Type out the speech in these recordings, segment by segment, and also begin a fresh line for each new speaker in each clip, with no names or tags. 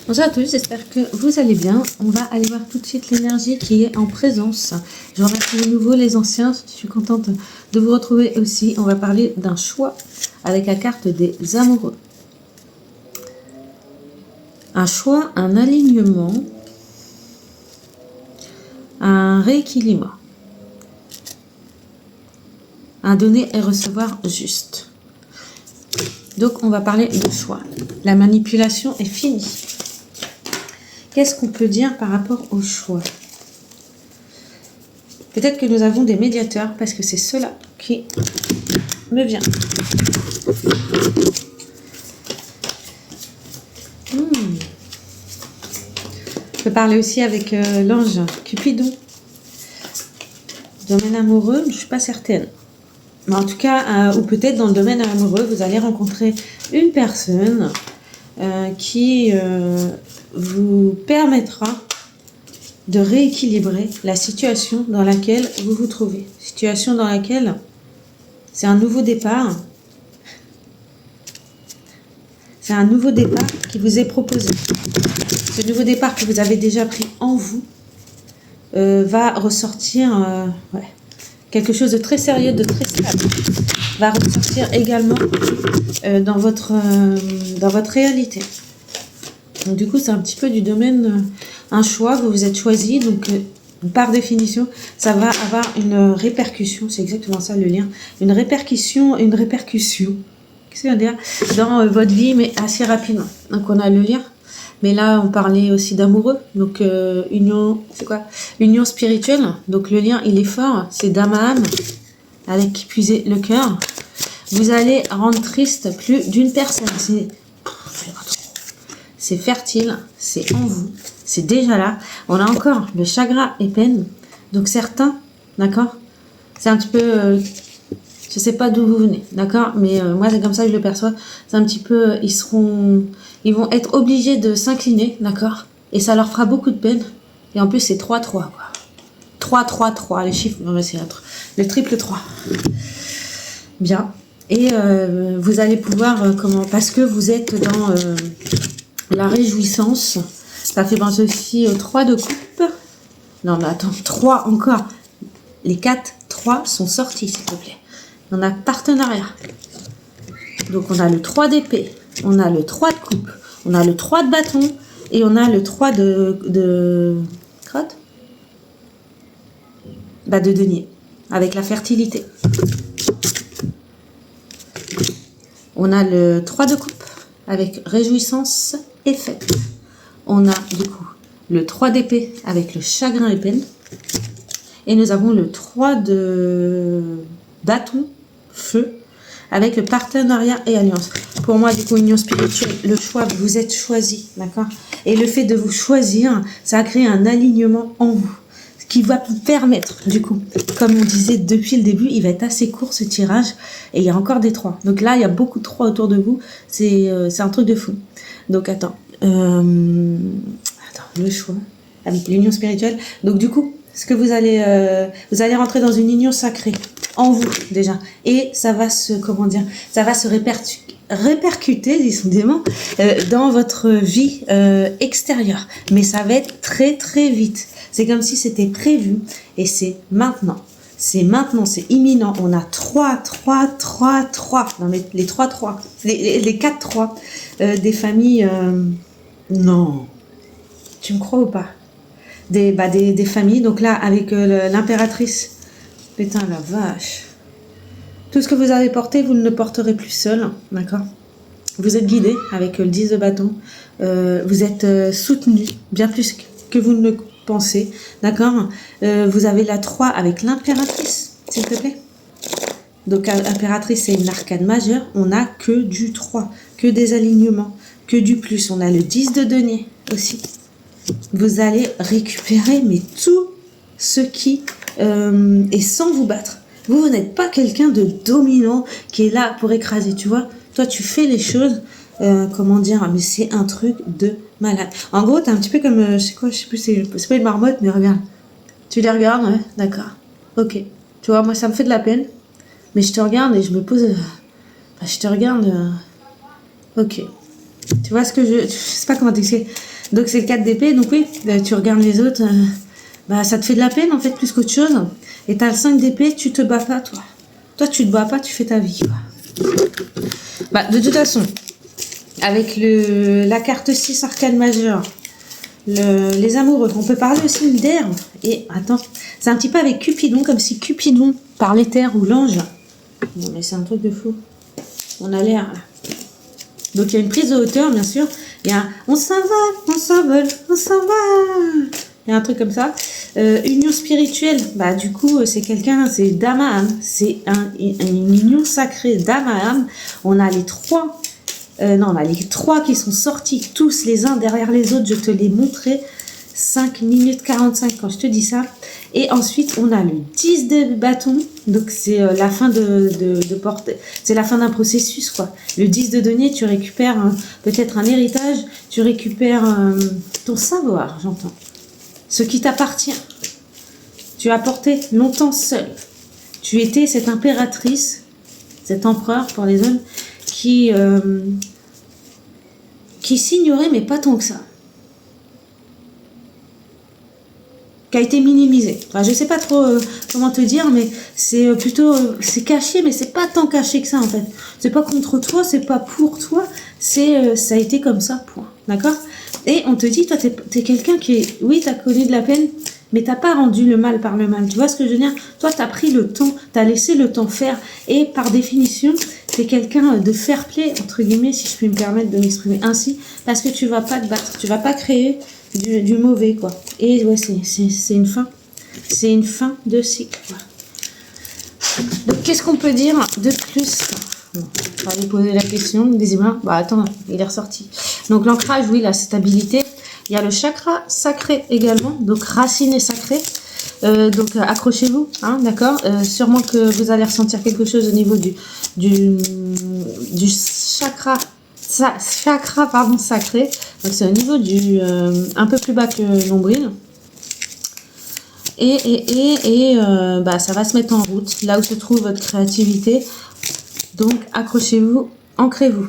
Bonjour à tous, j'espère que vous allez bien. On va aller voir tout de suite l'énergie qui est en présence. Je remercie de nouveau les anciens, je suis contente de vous retrouver aussi. On va parler d'un choix avec la carte des amoureux. Un choix, un alignement, un rééquilibre, un donner et recevoir juste. Donc on va parler de choix. La manipulation est finie. Qu'est-ce qu'on peut dire par rapport au choix? Peut-être que nous avons des médiateurs, parce que c'est cela qui me vient. Je peux parler aussi avec l'ange Cupidon. Domaine amoureux, je ne suis pas certaine. Mais en tout cas, ou peut-être dans le domaine amoureux, vous allez rencontrer une personne qui vous permettra de rééquilibrer la situation dans laquelle vous vous trouvez. Situation dans laquelle c'est un nouveau départ. C'est un nouveau départ qui vous est proposé. Ce nouveau départ que vous avez déjà pris en vous va ressortir quelque chose de très sérieux, de très stable. Va ressortir également dans votre réalité. Donc, du coup, c'est un petit peu du domaine, un choix, vous vous êtes choisi, donc par définition, ça va avoir une répercussion, c'est exactement ça le lien, une répercussion, qu'est-ce que ça veut dire, dans votre vie, mais assez rapidement. Donc on a le lien, mais là on parlait aussi d'amoureux, donc union, c'est quoi? Union spirituelle, donc le lien il est fort, c'est d'âme à âme, avec qui puiser le cœur. Vous allez rendre triste plus d'une personne, c'est fertile, c'est en vous, c'est déjà là. On a encore le chagrin et peine. Donc certains, d'accord, c'est un petit peu, je sais pas d'où vous venez, d'accord, mais moi c'est comme ça que je le perçois. C'est un petit peu, ils vont être obligés de s'incliner, d'accord, et ça leur fera beaucoup de peine. Et en plus c'est 3-3, quoi. 3-3-3, les chiffres, non mais c'est le triple 3. Bien. Et vous allez pouvoir, parce que vous êtes dans la réjouissance, ça fait penser aussi aux 3 de coupe. Non, mais attends, 3 encore. Les 4, 3 sont sortis, s'il te plaît. On a partenariat. Donc, on a le 3 d'épée, on a le 3 de coupe, on a le 3 de bâton et on a le 3 de crotte. Bah, de denier, avec la fertilité. On a le 3 de coupe, avec réjouissance et fête. On a du coup le 3 d'épée avec le chagrin et peine. Et nous avons le 3 de bâton, feu, avec le partenariat et alliance. Pour moi, du coup, union spirituelle, le choix, vous êtes choisi, d'accord? Et le fait de vous choisir, ça a créé un alignement en vous. Ce qui va vous permettre, du coup, comme on disait depuis le début, il va être assez court ce tirage. Et il y a encore des 3. Donc là, il y a beaucoup de 3 autour de vous. C'est un truc de fou. Donc attends, le choix avec l'union spirituelle. Donc du coup, ce que vous allez rentrer dans une union sacrée en vous déjà, et ça va se répercuter décidément dans votre vie extérieure. Mais ça va être très très vite. C'est comme si c'était prévu et c'est maintenant. C'est maintenant, c'est imminent. On a 3. Non mais les 3, les 4, des familles. Non. Tu me crois ou pas? Des familles. Donc là, avec l'impératrice. Putain, la vache. Tout ce que vous avez porté, vous ne le porterez plus seul. D'accord? Vous êtes guidé avec le 10 de bâton. Vous êtes soutenu bien plus que vous ne le pensez. D'accord? Vous avez la 3 avec l'impératrice, s'il te plaît. Donc, l'impératrice, c'est une arcane majeure. On n'a que du 3, que des alignements, que du plus. On a le 10 de denier aussi. Vous allez récupérer, mais tout ce qui est sans vous battre. Vous n'êtes pas quelqu'un de dominant qui est là pour écraser, tu vois. Toi, tu fais les choses, mais c'est un truc de malade. En gros, t'es un petit peu comme, je sais plus, c'est pas une marmotte, mais regarde. Tu les regardes, ouais, d'accord. Ok. Tu vois, moi, ça me fait de la peine, mais je te regarde et je me pose, je te regarde, ok. Tu vois ce que je sais pas comment t'expliquer. Donc c'est le 4 d'épée, donc oui, tu regardes les autres, bah ça te fait de la peine en fait plus qu'autre chose. Et t'as le 5 d'épée, tu te bats pas toi. Toi tu te bats pas, tu fais ta vie quoi. Bah de toute façon, avec la carte 6 arcane majeure, les amoureux, on peut parler aussi d'air. Et attends, c'est un petit peu avec Cupidon, comme si Cupidon parlait terre ou l'ange. Non mais c'est un truc de fou. On a l'air là. Donc il y a une prise de hauteur, bien sûr. Il y a un on s'envole, on s'envole, on s'envole. Il y a un truc comme ça. Union spirituelle, bah du coup c'est quelqu'un, c'est d'âme à âme. C'est une union sacrée d'âme à âme. On a les trois. On a les trois qui sont sortis, tous les uns derrière les autres. Je te l'ai montré. 5 minutes 45 quand je te dis ça. Et ensuite, on a le 10 de bâton. Donc, c'est la fin de porter. C'est la fin d'un processus, quoi. Le 10 de denier, tu récupères peut-être un héritage. Tu récupères ton savoir, j'entends. Ce qui t'appartient. Tu as porté longtemps seul. Tu étais cette impératrice, cet empereur pour les hommes, qui s'ignorait, mais pas tant que ça. Qui a été minimisé. Enfin, je sais pas trop comment te dire, mais c'est plutôt c'est caché, mais c'est pas tant caché que ça en fait. C'est pas contre toi, c'est pas pour toi, c'est ça a été comme ça, point. D'accord? Et on te dit, toi, t'es quelqu'un qui est, oui, t'as connu de la peine, mais t'as pas rendu le mal par le mal. Tu vois ce que je veux dire? Toi, t'as pris le temps, t'as laissé le temps faire, et par définition, t'es quelqu'un de fair play entre guillemets, si je puis me permettre de m'exprimer ainsi, parce que tu vas pas te battre, tu vas pas créer du mauvais quoi. Et ouais, c'est une fin. C'est une fin de cycle quoi. Donc qu'est-ce qu'on peut dire de plus? Bon, on va lui poser la question, visiblement. Bah attends, il est ressorti. Donc l'ancrage, oui, la stabilité. Il y a le chakra sacré également, donc racine et sacré. Donc accrochez-vous, hein, d'accord. Sûrement que vous allez ressentir quelque chose au niveau du chakra. Chakra pardon sacré, donc c'est au niveau du un peu plus bas que le nombril et bah ça va se mettre en route là où se trouve votre créativité. Donc accrochez-vous, ancrez-vous.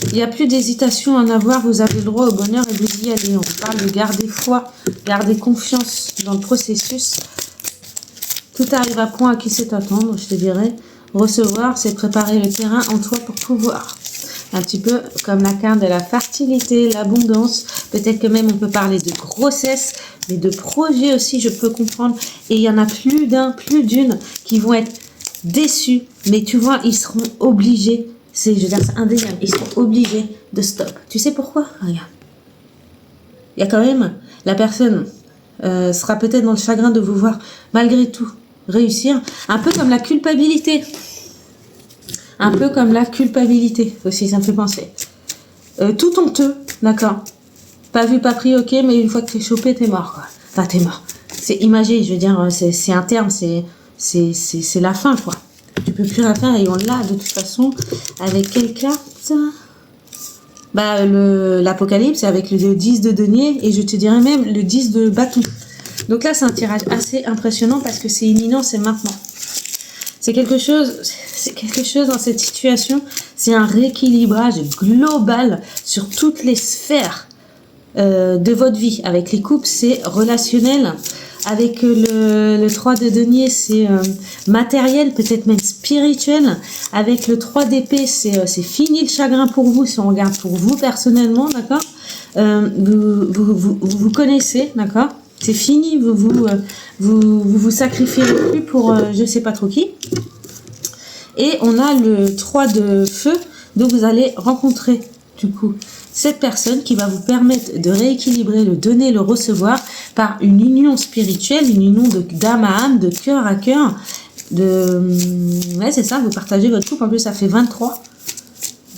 Il n'y a plus d'hésitation à en avoir, vous avez le droit au bonheur et vous y allez. On parle de garder foi, garder confiance dans le processus. Tout arrive à point à qui sait attendre, je te dirais. Recevoir, c'est préparer le terrain en toi pour pouvoir. Un petit peu comme la carte de la fertilité, l'abondance. Peut-être que même on peut parler de grossesse, mais de projet aussi, je peux comprendre. Et il y en a plus d'un, plus d'une qui vont être déçus. Mais tu vois, ils seront obligés, je veux dire, c'est indéniable, ils seront obligés de stop. Tu sais pourquoi? Regarde. Il y a quand même, la personne sera peut-être dans le chagrin de vous voir malgré tout réussir. Un peu comme la culpabilité. Un peu comme la culpabilité aussi, ça me fait penser. Tout honteux, d'accord. Pas vu, pas pris, ok, mais une fois que t'es chopé, t'es mort, quoi. Enfin, t'es mort. C'est imagé, je veux dire, c'est un terme, c'est la fin, quoi. Tu peux plus rien faire et on l'a, de toute façon, avec quelle carte? Bah, l'Apocalypse, avec le 10 de denier, et je te dirais même le 10 de bâton. Donc là, c'est un tirage assez impressionnant parce que c'est imminent, c'est maintenant. C'est quelque chose dans cette situation, c'est un rééquilibrage global sur toutes les sphères de votre vie. Avec les couples, c'est relationnel. Avec le 3 de denier, c'est matériel, peut-être même spirituel. Avec le 3 d'épée, c'est fini le chagrin pour vous, si on regarde pour vous personnellement, d'accord. Vous connaissez, d'accord. C'est fini, vous sacrifiez plus pour je sais pas trop qui. Et on a le 3 de feu, donc vous allez rencontrer du coup cette personne qui va vous permettre de rééquilibrer le donner, le recevoir par une union spirituelle, une union d'âme à âme, de cœur à cœur. Ouais, c'est ça, vous partagez votre couple, en plus ça fait 23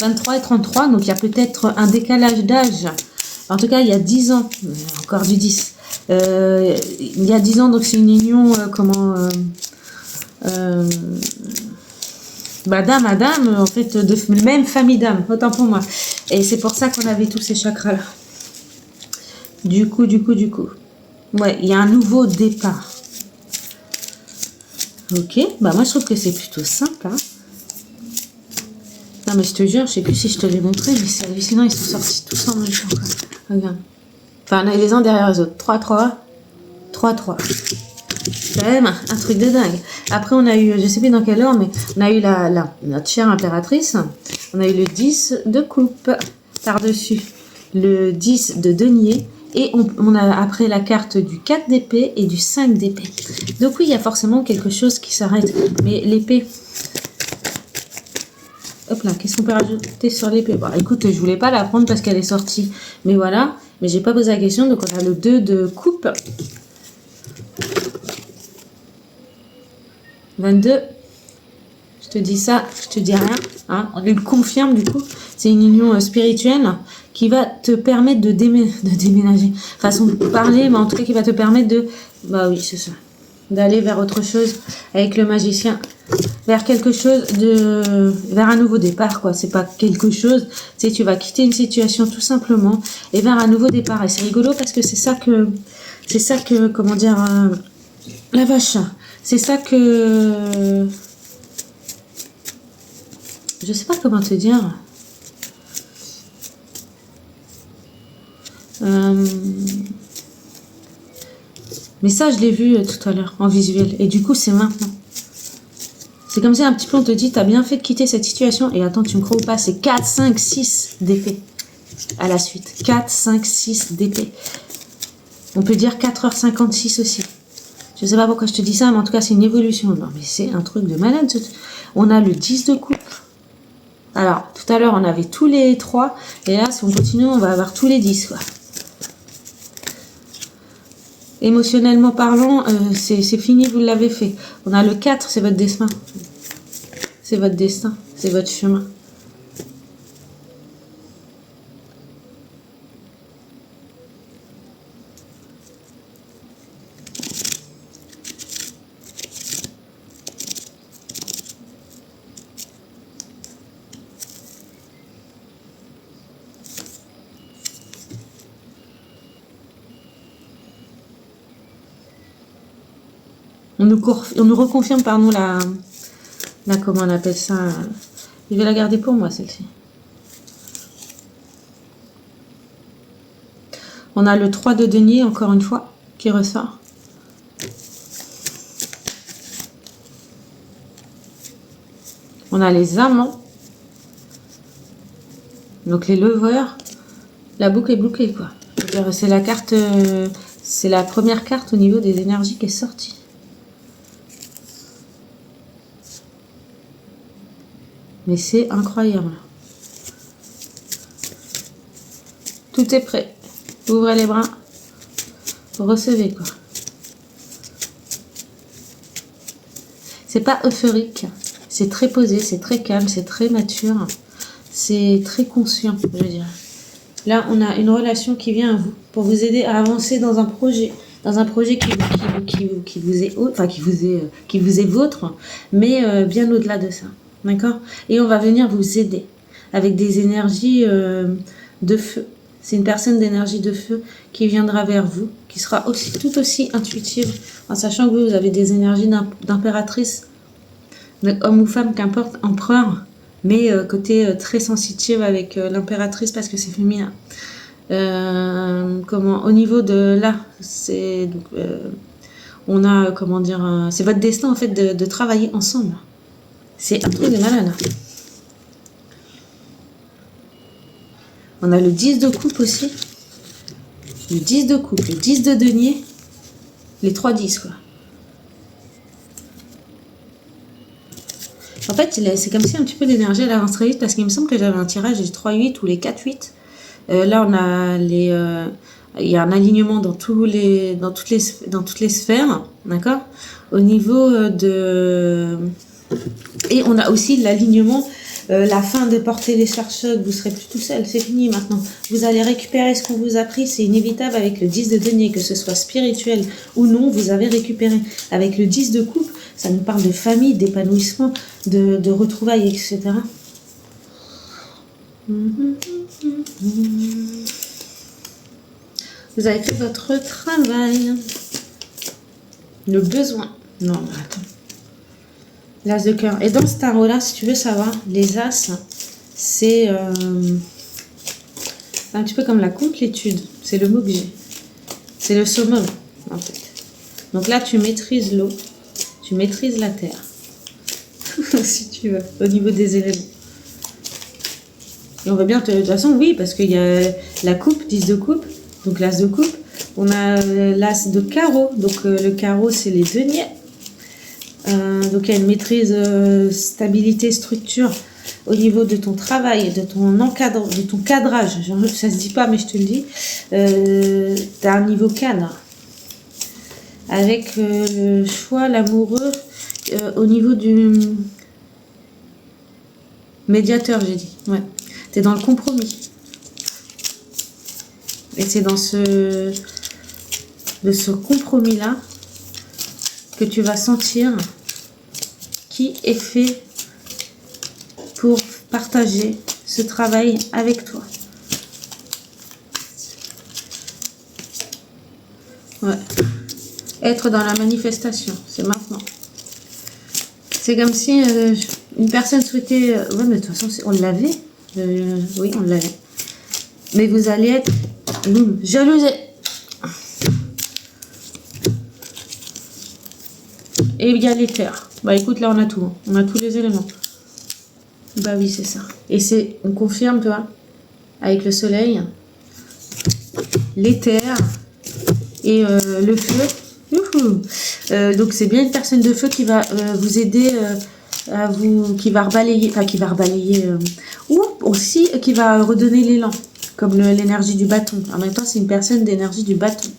et 33, donc il y a peut-être un décalage d'âge. En tout cas, il y a 10 ans, encore du 10. Il y a 10 ans, donc c'est une union, d'âme à dame, en fait, de même famille d'âme, autant pour moi. Et c'est pour ça qu'on avait tous ces chakras-là. Du coup. Ouais, il y a un nouveau départ. Ok, bah moi je trouve que c'est plutôt simple, hein. Non mais je te jure, je sais plus si je te l'ai montré, mais c'est hallucinant, ils sont sortis tous en même temps, quoi. Regarde. Enfin, les uns derrière les autres. 3-3. 3-3. C'est quand même un truc de dingue. Après, on a eu, je sais plus dans quelle heure, mais on a eu notre chère impératrice. On a eu le 10 de coupe par-dessus. Le 10 de denier. Et on a après la carte du 4 d'épée et du 5 d'épée. Donc oui, il y a forcément quelque chose qui s'arrête. Mais l'épée... Hop là, qu'est-ce qu'on peut rajouter sur l'épée? Bon, écoute, je voulais pas la prendre parce qu'elle est sortie. Mais voilà, mais j'ai pas posé la question. Donc on a le 2 de coupe. 22. Je te dis ça, je te dis rien. Hein. On le confirme du coup. C'est une union spirituelle qui va te permettre de déménager. Façon de parler, mais en tout cas qui va te permettre de... Bah oui, c'est ça. D'aller vers autre chose avec le magicien. Vers quelque chose de... Vers un nouveau départ, quoi. C'est pas quelque chose... Tu sais, tu vas quitter une situation tout simplement et vers un nouveau départ. Et c'est rigolo parce que c'est ça que... C'est ça que... Comment dire... la vache. C'est ça que... Je sais pas comment te dire. Mais ça, je l'ai vu tout à l'heure en visuel. Et du coup, c'est maintenant. C'est comme si un petit peu on te dit, t'as bien fait de quitter cette situation. Et attends, tu me crois ou pas, c'est 4, 5, 6 d'épée à la suite. 4, 5, 6 d'épée. On peut dire 4h56 aussi. Je sais pas pourquoi je te dis ça, mais en tout cas, c'est une évolution. Non, mais c'est un truc de malade. On a le 10 de coupe. Alors, tout à l'heure, on avait tous les 3. Et là, si on continue, on va avoir tous les 10, quoi. Émotionnellement parlant, c'est fini, vous l'avez fait. On a le 4, c'est votre destin. C'est votre destin, c'est votre chemin. On nous reconfirme, pardon, la comment on appelle ça. Je vais la garder pour moi, celle-ci. On a le 3 de denier, encore une fois, qui ressort. On a les amants. Donc les leveurs. La boucle est bloquée, quoi. C'est la carte... c'est la première carte au niveau des énergies qui est sortie. Mais c'est incroyable. Tout est prêt. Ouvrez les bras. Recevez, quoi. C'est pas euphorique. C'est très posé, c'est très calme, c'est très mature. C'est très conscient, je dirais. Là, on a une relation qui vient à vous pour vous aider à avancer dans un projet. Dans un projet qui vous est enfin, qui vous est vôtre, mais bien au-delà de ça. D'accord? Et on va venir vous aider avec des énergies de feu. C'est une personne d'énergie de feu qui viendra vers vous, qui sera aussi, tout aussi intuitive, en sachant que vous avez des énergies d'impératrice, homme ou femme, qu'importe, empereur, mais côté très sensitive avec l'impératrice parce que c'est féminin. Au niveau de là, c'est on a, comment dire, c'est votre destin en fait de travailler ensemble. C'est un truc de malade. On a le 10 de coupe aussi. Le 10 de coupe, le 10 de denier. Les 3 10, quoi. En fait, c'est comme si un petit peu l'énergie elle avance très vite parce qu'il me semble que j'avais un tirage des 3-8 ou les 4-8. Là, on a il y a un alignement dans toutes les sphères, d'accord? Au niveau de... Et on a aussi l'alignement, la fin de porter les charges, vous serez plus tout seul, c'est fini maintenant. Vous allez récupérer ce qu'on vous a pris, c'est inévitable avec le 10 de denier, que ce soit spirituel ou non, vous avez récupéré. Avec le 10 de coupe, ça nous parle de famille, d'épanouissement, de retrouvailles, etc. Vous avez fait votre travail. Le besoin. Non, mais attends. L'as de cœur. Et dans ce tarot-là, si tu veux savoir, les as, c'est C'est un petit peu comme la complétude. C'est le mot que j'ai. C'est le summum, en fait. Donc là, tu maîtrises l'eau. Tu maîtrises la terre. Si tu veux, au niveau des éléments. Et on va bien, de toute façon, oui, parce qu'il y a la coupe, 10 de coupe. Donc l'as de coupe. On a l'as de carreau. Donc le carreau, c'est les deniers. Donc il y a une maîtrise, stabilité, structure au niveau de ton travail, de ton encadre, de ton cadrage. Genre, ça se dit pas, mais je te le dis. Tu as un niveau cadre. Avec le choix, l'amoureux, au niveau du médiateur, j'ai dit. Ouais. Tu es dans le compromis. Et c'est dans ce compromis-là que tu vas sentir qui est fait pour partager ce travail avec toi. Ouais. Être dans la manifestation, c'est maintenant. C'est comme si une personne souhaitait... ouais, mais de toute façon, on l'avait. Oui, on l'avait. Mais vous allez être jalousé. Et il y a l'éther. Bah écoute, là on a tout. Hein. On a tous les éléments. Bah oui, c'est ça. Et c'est, on confirme, tu vois, avec le soleil, l'éther et le feu. Donc c'est bien une personne de feu qui va vous aider à vous, qui va rebalayer, enfin qui va rebalayer, ou aussi qui va redonner l'élan, comme l'énergie du bâton. En même temps, c'est une personne d'énergie du bâton.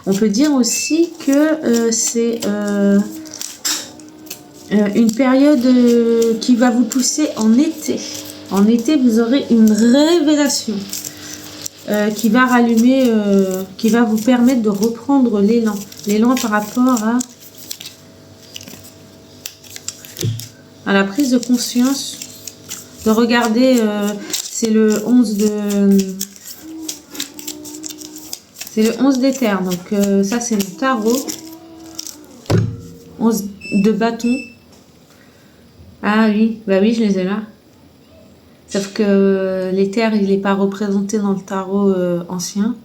On peut dire aussi que c'est une période qui va vous pousser en été. En été, vous aurez une révélation qui va rallumer, qui va vous permettre de reprendre l'élan. L'élan par rapport à la prise de conscience, de regarder, c'est le 11 de... C'est le 11 d'éther, donc ça c'est mon tarot. 11 de bâton. Ah oui, bah oui, je les ai là. Sauf que l'éther, il n'est pas représenté dans le tarot ancien.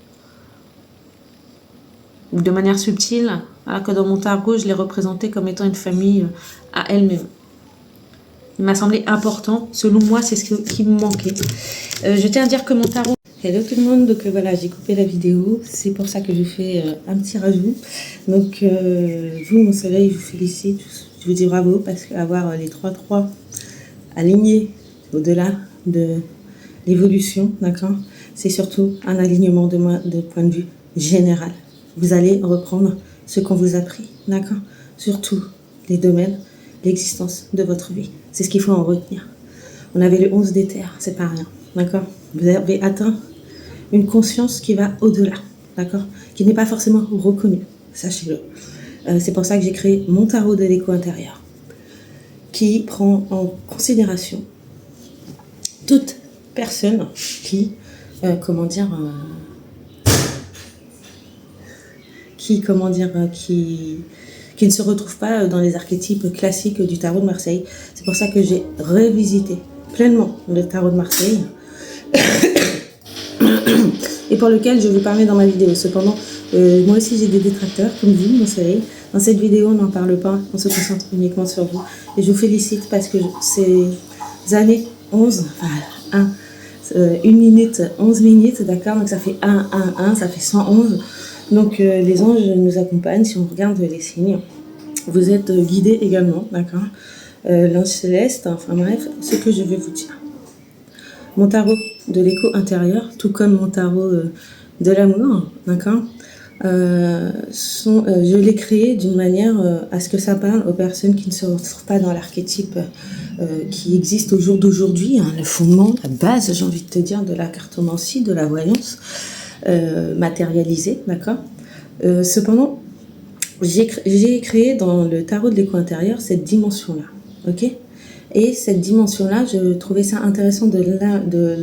Ou de manière subtile. Alors que dans mon tarot, je l'ai représenté comme étant une famille à elle-même. Il m'a semblé important. Selon moi, c'est ce qui me manquait. Je tiens à dire que mon tarot... Hello tout le monde, donc voilà, j'ai coupé la vidéo, c'est pour ça que je fais un petit rajout. Donc vous, mon soleil, je vous félicite, je vous dis bravo, parce qu'avoir les 3-3 alignés au-delà de l'évolution, d'accord, c'est surtout un alignement de point de vue général. Vous allez reprendre ce qu'on vous a appris, d'accord, sur tous les domaines, l'existence de votre vie. C'est ce qu'il faut en retenir. On avait le 11 d'éther, c'est pas rien, d'accord. Vous avez atteint une conscience qui va au-delà, d'accord, qui n'est pas forcément reconnue, sachez-le. C'est pour ça que j'ai créé mon tarot de l'écho intérieur, qui prend en considération toute personne qui, qui ne se retrouve pas dans les archétypes classiques du tarot de Marseille. C'est pour ça que j'ai revisité pleinement le tarot de Marseille et pour lequel je vous parlais dans ma vidéo. Cependant, moi aussi j'ai des détracteurs comme vous, mon soleil. Dans cette vidéo, on n'en parle pas, on se concentre uniquement sur vous. Et je vous félicite parce que ces années 11, enfin 1 minute, 11 minutes, d'accord, donc ça fait 1, ça fait 111. Donc les anges nous accompagnent, si on regarde les signes. Vous êtes guidés également, d'accord. L'ange céleste, enfin bref, ce que je vais vous dire. Mon tarot de l'écho intérieur, tout comme mon tarot de l'amour, d'accord, je l'ai créé d'une manière à ce que ça parle aux personnes qui ne se retrouvent pas dans l'archétype qui existe au jour d'aujourd'hui, hein, le fondement, la base, j'ai envie de te dire, de la cartomancie, de la voyance matérialisée, d'accord. Cependant, j'ai créé dans le tarot de l'écho intérieur cette dimension-là, ok. Et cette dimension-là, je trouvais ça intéressant de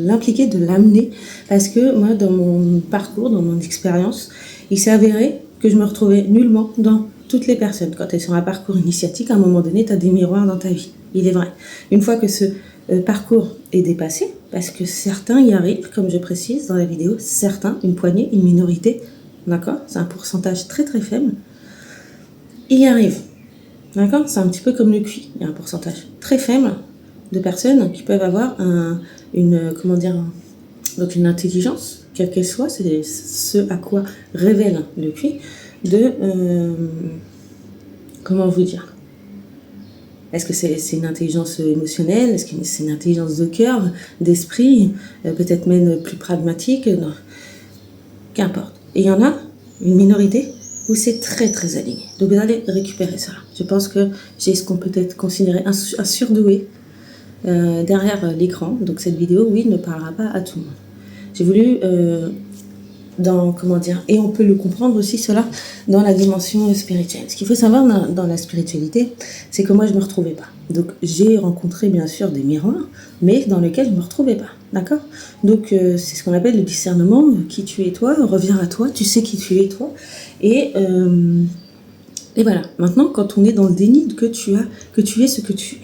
l'impliquer, de l'amener, parce que moi, dans mon parcours, dans mon expérience, il s'est avéré que je me retrouvais nullement dans toutes les personnes. Quand elles sont à parcours initiatique, à un moment donné, tu as des miroirs dans ta vie. Il est vrai. Une fois que ce parcours est dépassé, parce que certains y arrivent, comme je précise dans la vidéo, certains, une poignée, une minorité, d'accord, c'est un pourcentage très très faible, y arrivent, d'accord, c'est un petit peu comme le QI, il y a un pourcentage très faible de personnes qui peuvent avoir donc une intelligence, quelle qu'elle soit, c'est ce à quoi révèle le QI, comment vous dire, est-ce que c'est une intelligence émotionnelle, est-ce que c'est une intelligence de cœur, d'esprit, peut-être même plus pragmatique, non. Qu'importe. Et il y en a une minorité où c'est très très aligné. Donc vous allez récupérer ça. Je pense que j'ai ce qu'on peut être considéré un surdoué derrière l'écran. Donc cette vidéo, oui, ne parlera pas à tout le monde. J'ai voulu et on peut le comprendre aussi cela dans la dimension spirituelle. Ce qu'il faut savoir dans la spiritualité, c'est que moi je ne me retrouvais pas. Donc j'ai rencontré bien sûr des miroirs, mais dans lesquels je ne me retrouvais pas, d'accord. Donc c'est ce qu'on appelle le discernement, qui tu es toi, reviens à toi, tu sais qui tu es toi, et voilà. Maintenant, quand on est dans le déni que tu es ce que tu es,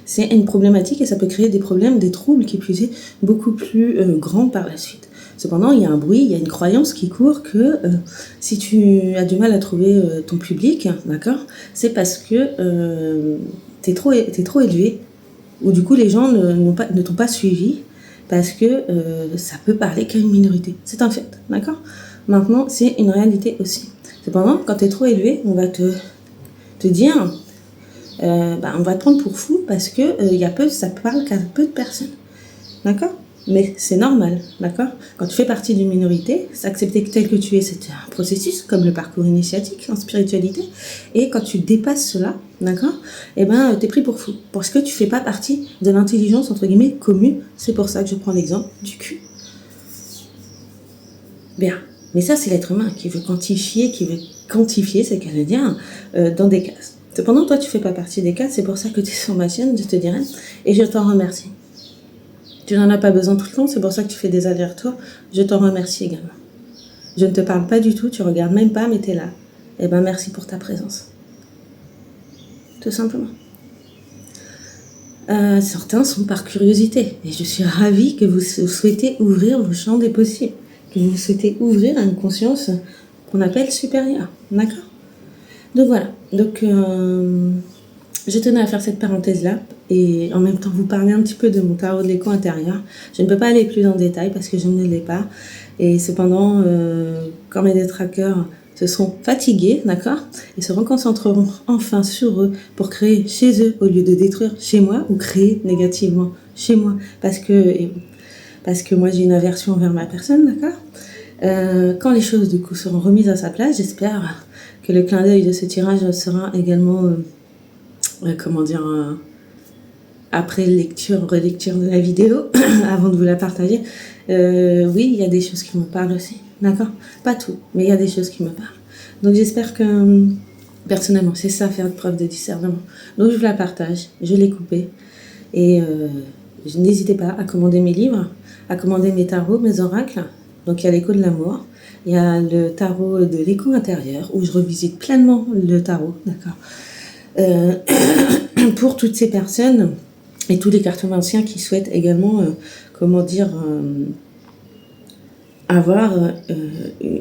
c'est une problématique et ça peut créer des problèmes, des troubles qui puissent être beaucoup plus grands par la suite. Cependant, il y a un bruit, il y a une croyance qui court que si tu as du mal à trouver ton public, d'accord, c'est parce que t'es trop élevé, ou du coup les gens ne t'ont pas suivi, parce que ça peut parler qu'à une minorité. C'est un fait, d'accord. Maintenant, c'est une réalité aussi. Cependant, quand tu es trop élevé, on va te dire, on va te prendre pour fou parce que ça parle qu'à peu de personnes, d'accord. Mais c'est normal, d'accord. Quand tu fais partie d'une minorité, s'accepter tel que tu es, c'est un processus, comme le parcours initiatique en spiritualité. Et quand tu dépasses cela, d'accord, t'es pris pour fou. Parce que tu fais pas partie de l'intelligence, entre guillemets, commune. C'est pour ça que je prends l'exemple du cul. Bien. Mais ça, c'est l'être humain qui veut quantifier, c'est canadien, dans des cases. Cependant, toi, tu fais pas partie des cases, c'est pour ça que tu es sur ma chaîne, je te dirais, et je t'en remercie. Tu n'en as pas besoin tout le temps, c'est pour ça que tu fais des allers-retours. Je t'en remercie également. Je ne te parle pas du tout, tu regardes même pas, mais tu es là. Merci pour ta présence. Tout simplement. Certains sont par curiosité. Et je suis ravie que vous souhaitez ouvrir vos champs des possibles. Que vous souhaitez ouvrir à une conscience qu'on appelle supérieure. D'accord ? Donc voilà. Donc, je tenais à faire cette parenthèse-là et en même temps vous parler un petit peu de mon tarot de l'écho intérieur. Je ne peux pas aller plus en détail parce que je ne l'ai pas. Et cependant, quand mes détracteurs se seront fatigués, d'accord, ils se reconcentreront enfin sur eux pour créer chez eux au lieu de détruire chez moi ou créer négativement chez moi parce que moi j'ai une aversion envers ma personne, d'accord. Quand les choses du coup seront remises à sa place, j'espère que le clin d'œil de ce tirage sera également après relecture de la vidéo, avant de vous la partager, oui, il y a des choses qui me parlent aussi, d'accord. Pas tout, mais il y a des choses qui me parlent. Donc j'espère que, personnellement, c'est ça, faire preuve de discernement. Donc je vous la partage, je l'ai coupée, et n'hésitez pas à commander mes livres, à commander mes tarots, mes oracles. Donc il y a l'écho de l'amour, il y a le tarot de l'écho intérieur, où je revisite pleinement le tarot, d'accord. Pour toutes ces personnes et tous les cartomanciens qui souhaitent également,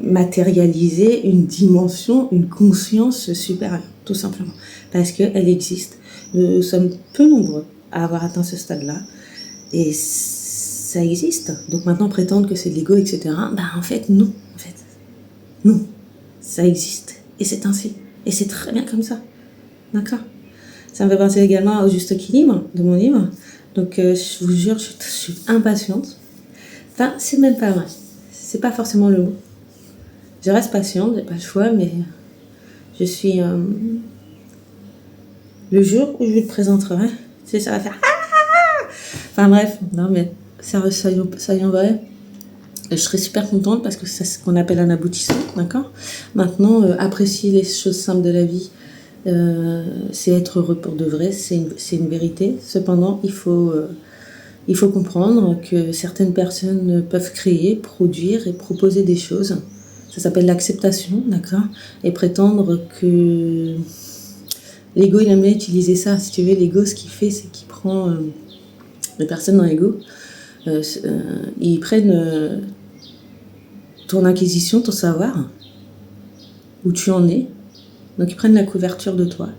matérialiser une dimension, une conscience supérieure, tout simplement, parce qu'elle existe. Nous sommes peu nombreux à avoir atteint ce stade-là, et ça existe. Donc maintenant, prétendre que c'est de l'ego, etc., en fait, non. Non. Ça existe, et c'est ainsi. Et c'est très bien comme ça. D'accord. Ça me fait penser également au juste équilibre de mon livre. Donc, je vous jure, je suis impatiente. Enfin, c'est même pas vrai. C'est pas forcément le mot. Je reste patiente, j'ai pas le choix, mais je suis... le jour où je vous le présenterai, ça va faire... Enfin bref, non mais soyons vrais. Je serais super contente parce que c'est ce qu'on appelle un aboutissement, d'accord. Maintenant, apprécier les choses simples de la vie, c'est être heureux pour de vrai, c'est une vérité. Cependant, il faut comprendre que certaines personnes peuvent créer, produire et proposer des choses. Ça s'appelle l'acceptation, d'accord. Et prétendre que l'ego, il aime bien utiliser ça. Si tu veux, l'ego, ce qu'il fait, c'est qu'il prend les personnes dans l'ego, ils prennent ton acquisition, ton savoir, où tu en es. Donc ils prennent la couverture de toi,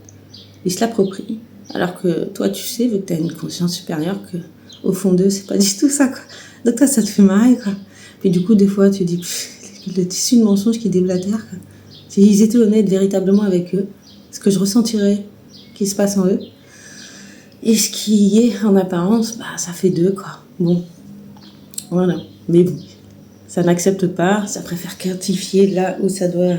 ils se l'approprient. Alors que toi, tu sais, vu que tu as une conscience supérieure, que au fond d'eux, c'est pas du tout ça, quoi. Donc toi, ça te fait marrer, quoi. Puis du coup, des fois, tu dis, le tissu de mensonges qui déblatère, quoi. Si ils étaient honnêtes véritablement avec eux, ce que je ressentirais qui se passe en eux, et ce qui est en apparence, bah, ça fait deux, quoi. Bon, voilà. Mais bon, ça n'accepte pas, ça préfère quantifier là où ça doit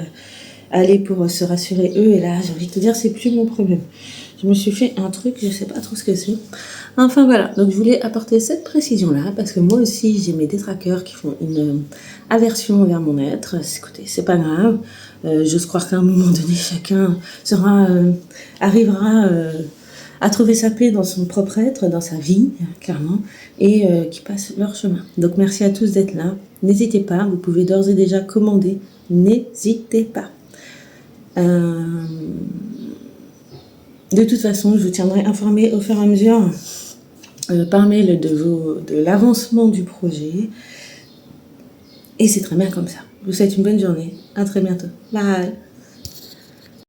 aller pour se rassurer eux, et là, j'ai envie de te dire, c'est plus mon problème. Je me suis fait un truc, je sais pas trop ce que c'est. Enfin voilà, donc je voulais apporter cette précision-là, parce que moi aussi, j'ai mes détraqueurs qui font une aversion envers mon être. Écoutez, c'est pas grave. J'ose croire qu'à un moment donné, chacun arrivera à trouver sa paix dans son propre être, dans sa vie, clairement, et qui passe leur chemin. Donc merci à tous d'être là. N'hésitez pas, vous pouvez d'ores et déjà commander. N'hésitez pas. De toute façon, je vous tiendrai informé au fur et à mesure par mail de l'avancement du projet. Et c'est très bien comme ça. Je vous souhaite une bonne journée. À très bientôt. Bye.